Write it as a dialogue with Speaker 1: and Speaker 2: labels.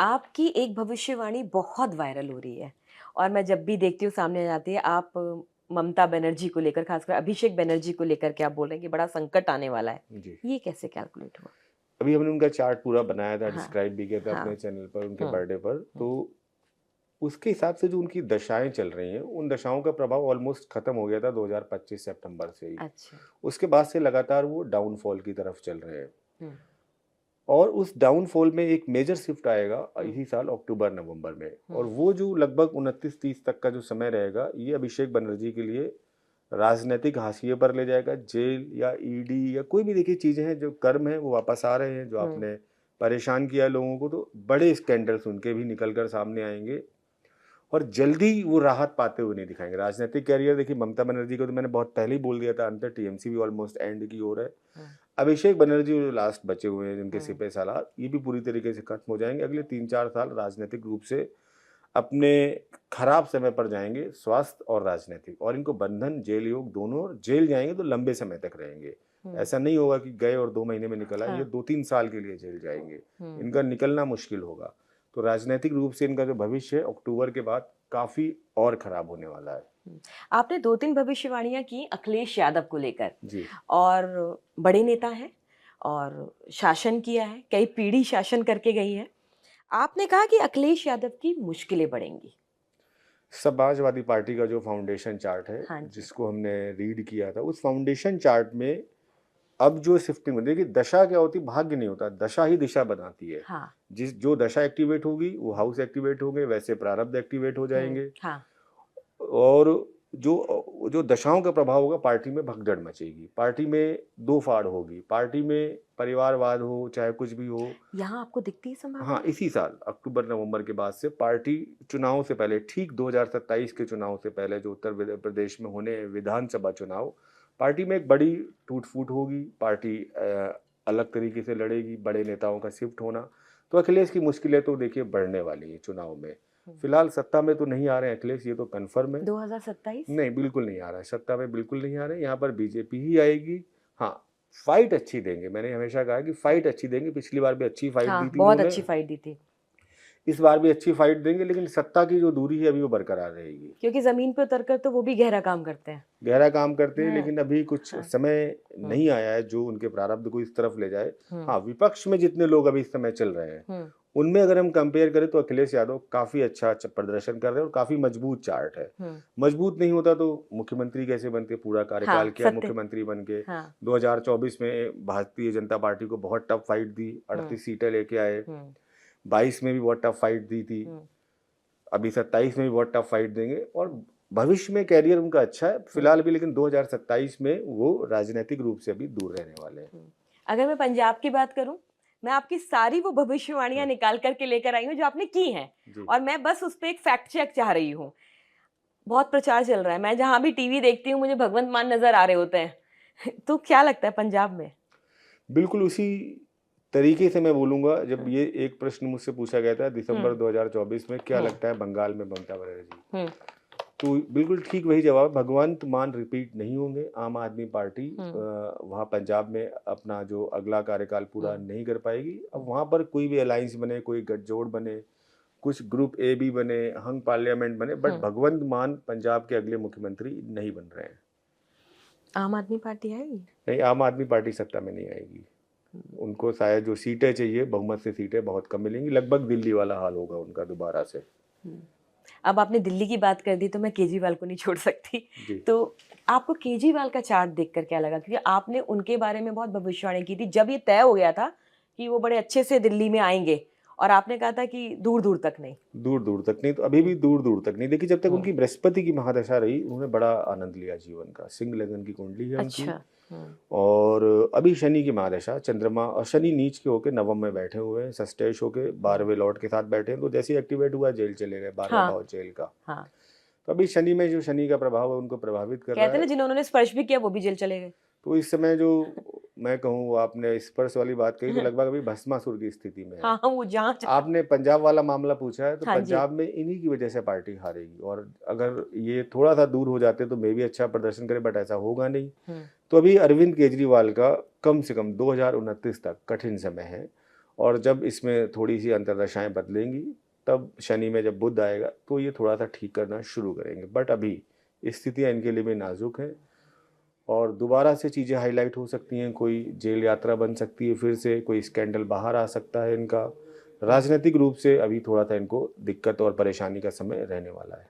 Speaker 1: आपकी एक भविष्यवाणी बहुत वायरल हो रही है और मैं जब भी देखती हूँ सामने आ जाती है। आप ममता बनर्जी को लेकर, खासकर अभिषेक बनर्जी को लेकर के आप बोल रहे हैं कि बड़ा संकट आने वाला है।
Speaker 2: जी।
Speaker 1: ये कैसे कैलकुलेट हुआ?
Speaker 2: अभी हमने उनका चार्ट पूरा बनाया था,
Speaker 1: हाँ,
Speaker 2: डिस्क्राइब भी किया था
Speaker 1: हाँ।
Speaker 2: अपने चैनल पर उनके
Speaker 1: हुँ,
Speaker 2: बर्थडे पर।
Speaker 1: हुँ।
Speaker 2: तो उसके हिसाब से जो उनकी दशाएँ चल रही हैं, उन दशाओं का प्रभाव ऑलमोस्ट खत्म हो गया था 2025 सितंबर से ही।
Speaker 1: अच्छा।
Speaker 2: उसके बाद से लगातार वो डाउनफॉल की तरफ चल रहे हैं।
Speaker 1: हुँ,
Speaker 2: और उस डाउनफॉल में एक मेजर शिफ्ट आएगा
Speaker 1: हुँ,
Speaker 2: इसी साल अक्टूबर-नवंबर में, और
Speaker 1: हुँ,
Speaker 2: वो जो लगभग 29-30 तक का जो समय रहेगा, ये अभिषेक बनर्जी के लिए राजनीतिक हाशिए पर ले जाएगा। जेल या ईडी या कोई भी देखिए चीज़ें हैं, जो कर्म है वो वापस आ रहे हैं, जो
Speaker 1: हुँ,
Speaker 2: आपने परेशान किया है लोगों को, तो बड़े स्कैंडल्स उनके भी निकल कर सामने आएँगे और जल्दी वो राहत पाते हुए नहीं दिखाएँगे। राजनीतिक करियर देखिए, ममता बनर्जी को तो मैंने बहुत पहले ही बोल दिया था, अंतर टीएमसी भी ऑलमोस्ट एंड की ओर है।
Speaker 1: हुँ,
Speaker 2: अभिषेक बनर्जी जो लास्ट बचे हुए हैं, जिनके
Speaker 1: हुँ,
Speaker 2: सिपह-सालार, ये भी पूरी तरीके से खत्म हो जाएँगे। अगले 3-4 साल राजनीतिक रूप से अपने खराब समय पर जाएँगे, स्वास्थ्य और राजनीतिक, और इनको बंधन, जेल योग दोनों, जेल जाएँगे तो लंबे समय तक रहेंगे।
Speaker 1: हुँ।
Speaker 2: ऐसा नहीं होगा कि गए और 2 महीने में निकल आए, ये
Speaker 1: हाँ।
Speaker 2: 2-3 साल के लिए जेल जाएँगे।
Speaker 1: हुँ,
Speaker 2: इनका निकलना मुश्किल होगा। तो राजनैतिक रूप से इनका जो भविष्य है, अक्टूबर के बाद काफ़ी और खराब होने वाला है।
Speaker 1: हुँ। आपने 2-3 भविष्यवाणियाँ की अखिलेश यादव को लेकर
Speaker 2: जी।
Speaker 1: और बड़े नेता हैं और शासन किया है, कई पीढ़ी शासन करके गई है। आपने कहा कि अखिलेश यादव की मुश्किलें बढ़ेंगी।
Speaker 2: समाजवादी पार्टी का जो फाउंडेशन चार्ट है,
Speaker 1: हाँ जी।
Speaker 2: जिसको हमने रीड किया था, उस फाउंडेशन चार्ट में अब जो शिफ्टिंग होती है कि दशा क्या होती है, भाग्य नहीं होता, दशा ही दिशा बनाती है।
Speaker 1: हाँ।
Speaker 2: जिस जो दशा एक्टिवेट होगी, वो हाउस एक्टिवेट होंगे, वैसे प्रारब्ध एक्टिवेट हो
Speaker 1: हुँ,
Speaker 2: जाएँगे।
Speaker 1: हाँ।
Speaker 2: और जो दशाओं का प्रभाव होगा, पार्टी में भगदड़ मचेगी, पार्टी में दो फाड़ होगी, पार्टी में परिवारवाद हो, चाहे कुछ भी हो।
Speaker 1: यहाँ आपको दिखती है
Speaker 2: हाँ,
Speaker 1: संभावना?
Speaker 2: इसी साल अक्टूबर-नवंबर के बाद से पार्टी चुनाव से पहले, ठीक 2027 के चुनाव से पहले, जो उत्तर प्रदेश में होने हैं विधानसभा चुनाव, पार्टी में एक बड़ी टूट-फूट होगी, पार्टी अलग तरीके से लड़ेगी, बड़े नेताओं का शिफ्ट होना। तो अखिलेश की मुश्किलें तो देखिए बढ़ने वाली हैं चुनाव में।
Speaker 1: हुँ।
Speaker 2: फिलहाल सत्ता में तो नहीं आ रहे हैं अखिलेश, ये तो कन्फर्म है।
Speaker 1: 2027?
Speaker 2: नहीं, बिल्कुल नहीं आ रहा है, सत्ता में बिल्कुल नहीं आ रहे हैं, यहाँ पर बीजेपी ही आएगी। हाँ, फाइट अच्छी देंगे, मैंने हमेशा कहा है कि फाइट अच्छी देंगे, पिछली बार भी अच्छी फाइट दी
Speaker 1: हाँ,
Speaker 2: थी
Speaker 1: बहुत
Speaker 2: इन्होंने।
Speaker 1: अच्छी फाइट दी थी।
Speaker 2: इस बार भी अच्छी फाइट देंगे, लेकिन सत्ता की जो दूरी है अभी वो बरकरार रहेगी।
Speaker 1: क्योंकि ज़मीन पे उतर कर तो वो भी गहरा काम करते हैं।
Speaker 2: गहरा काम करते हैं,
Speaker 1: हाँ,
Speaker 2: लेकिन अभी कुछ
Speaker 1: हाँ।
Speaker 2: समय
Speaker 1: हुँ,
Speaker 2: नहीं आया है जो उनके प्रारब्ध को इस तरफ ले जाए।
Speaker 1: हुँ,
Speaker 2: हाँ, विपक्ष में जितने लोग अभी इस समय चल रहे हैं,
Speaker 1: हुँ,
Speaker 2: उनमें अगर हम कंपेयर करें तो अखिलेश यादव काफ़ी अच्छा प्रदर्शन कर रहे हैं और काफ़ी मजबूत चार्ट है।
Speaker 1: हुँ।
Speaker 2: मजबूत नहीं होता तो मुख्यमंत्री कैसे बनते? पूरा कार्यकाल
Speaker 1: हाँ,
Speaker 2: किया
Speaker 1: सत्य।
Speaker 2: मुख्यमंत्री बन के।
Speaker 1: हाँ।
Speaker 2: 2024 में भारतीय जनता पार्टी को बहुत टफ फाइट दी,
Speaker 1: हुँ,
Speaker 2: 38 सीटें लेके आए।
Speaker 1: हुँ,
Speaker 2: 22 में भी बहुत टफ फाइट दी थी।
Speaker 1: हुँ,
Speaker 2: अभी 27 में भी बहुत टफ फाइट देंगे, और भविष्य में करियर उनका अच्छा है
Speaker 1: हुँ,
Speaker 2: फिलहाल भी, लेकिन 2027 में वो राजनीतिक रूप से अभी दूर रहने वाले हैं।
Speaker 1: हुँ। अगर मैं पंजाब की बात करूँ, मैं आपकी सारी वो भविष्यवाणियाँ
Speaker 2: हाँ,
Speaker 1: निकाल कर के लेकर आई हूँ जो आपने की हैं
Speaker 2: जी।
Speaker 1: और मैं बस उस पे एक फैक्ट चेक चाह रही हूँ। बहुत प्रचार चल रहा है, मैं जहाँ भी टीवी देखती हूँ मुझे भगवंत मान नज़र आ रहे होते हैं। तो क्या लगता है पंजाब में?
Speaker 2: बिल्कुल उसी तरीके से मैं बोलूँगा, जब ये एक प्रश्न मुझसे पूछा गया था दिसंबर
Speaker 1: हुँ,
Speaker 2: 2024 में, क्या
Speaker 1: हुँ,
Speaker 2: लगता है बंगाल में ममता बनर्जी?
Speaker 1: हुँ,
Speaker 2: तो बिल्कुल ठीक वही जवाब है, भगवंत मान रिपीट नहीं होंगे। आम आदमी पार्टी
Speaker 1: हुँ,
Speaker 2: वहाँ पंजाब में अपना जो अगला कार्यकाल पूरा
Speaker 1: हुँ,
Speaker 2: नहीं कर पाएगी। अब
Speaker 1: हुँ।
Speaker 2: वहाँ पर कोई भी अलायंस बने, कोई गठजोड़ बने, कुछ ग्रुप ए भी बने, हंग पार्लियामेंट बने, बट
Speaker 1: हुँ।
Speaker 2: भगवंत मान पंजाब के अगले मुख्यमंत्री नहीं बन रहे हैं।
Speaker 1: आम आदमी पार्टी आएगी?
Speaker 2: नहीं, आम आदमी पार्टी सत्ता में नहीं आएगी।
Speaker 1: हुँ,
Speaker 2: उनको शायद जो सीटें चाहिए, बहुमत से सीटें बहुत कम मिलेंगी, लगभग दिल्ली वाला हाल होगा उनका दोबारा से।
Speaker 1: हुँ। अब आपने दिल्ली की बात कर दी तो मैं केजरीवाल को नहीं छोड़ सकती।
Speaker 2: जी।
Speaker 1: तो आपको केजरीवाल का चार्ट देखकर क्या लगा? क्योंकि आपने उनके बारे में बहुत भविष्यवाणी की थी जब ये तय हो गया था कि वो बड़े अच्छे से दिल्ली में आएँगे और आपने कहा था कि दूर-दूर तक नहीं।
Speaker 2: दूर-दूर तक नहीं, तो अभी भी
Speaker 1: हुँ,
Speaker 2: दूर-दूर तक नहीं। देखिए, जब तक
Speaker 1: हुँ।
Speaker 2: उनकी बृहस्पति की महादशा रही, उन्होंने बड़ा आनंद लिया जीवन का। सिंह लगन की कुंडली है उनकी।
Speaker 1: अच्छा। हुँ,
Speaker 2: और अभी शनि की महादशा, चंद्रमा और शनि नीच के होके नवम में बैठे हुए हैं, षष्ठेश होके
Speaker 1: हुँ।
Speaker 2: 12वें लॉर्ड के साथ बैठे हैं, तो जैसे ही एक्टिवेट हुआ जेल चले गए, 12वां
Speaker 1: हाँ,
Speaker 2: भाव जेल का।
Speaker 1: हाँ।
Speaker 2: तो अभी शनि में जो शनि का प्रभाव है उनको प्रभावित कर रहा
Speaker 1: कहते हैं
Speaker 2: है।
Speaker 1: ना जिन्होंने स्पर्श भी किया वो भी जेल चले गए।
Speaker 2: तो इस समय जो मैं कहूँ, वो आपने स्पर्श वाली बात कही, तो लगभग अभी भस्मासुर की स्थिति में है।
Speaker 1: हाँ, हाँ, वो जहाँ च
Speaker 2: आपने पंजाब वाला मामला पूछा है, तो
Speaker 1: हाँ जी।
Speaker 2: पंजाब में इन्हीं की वजह से पार्टी हारेगी, और अगर ये थोड़ा-सा दूर हो जाते तो मे बी अच्छा प्रदर्शन करें, बट ऐसा होगा नहीं।
Speaker 1: हुँ,
Speaker 2: तो अभी अरविंद केजरीवाल का कम से कम 2029 तक कठिन समय है, और जब इसमें थोड़ी सी अंतर्दशाएं बदलेंगी तब शनि में जब बुध आएगा तो ये थोड़ा सा ठीक करना शुरू करेंगे। बट अभी स्थितियां इनके लिए भी नाजुक हैं और दोबारा से चीज़ें हाईलाइट हो सकती हैं, कोई जेल यात्रा बन सकती है, फिर से कोई स्कैंडल बाहर आ सकता है इनका। राजनीतिक रूप से अभी थोड़ा सा इनको दिक्कत और परेशानी का समय रहने वाला है।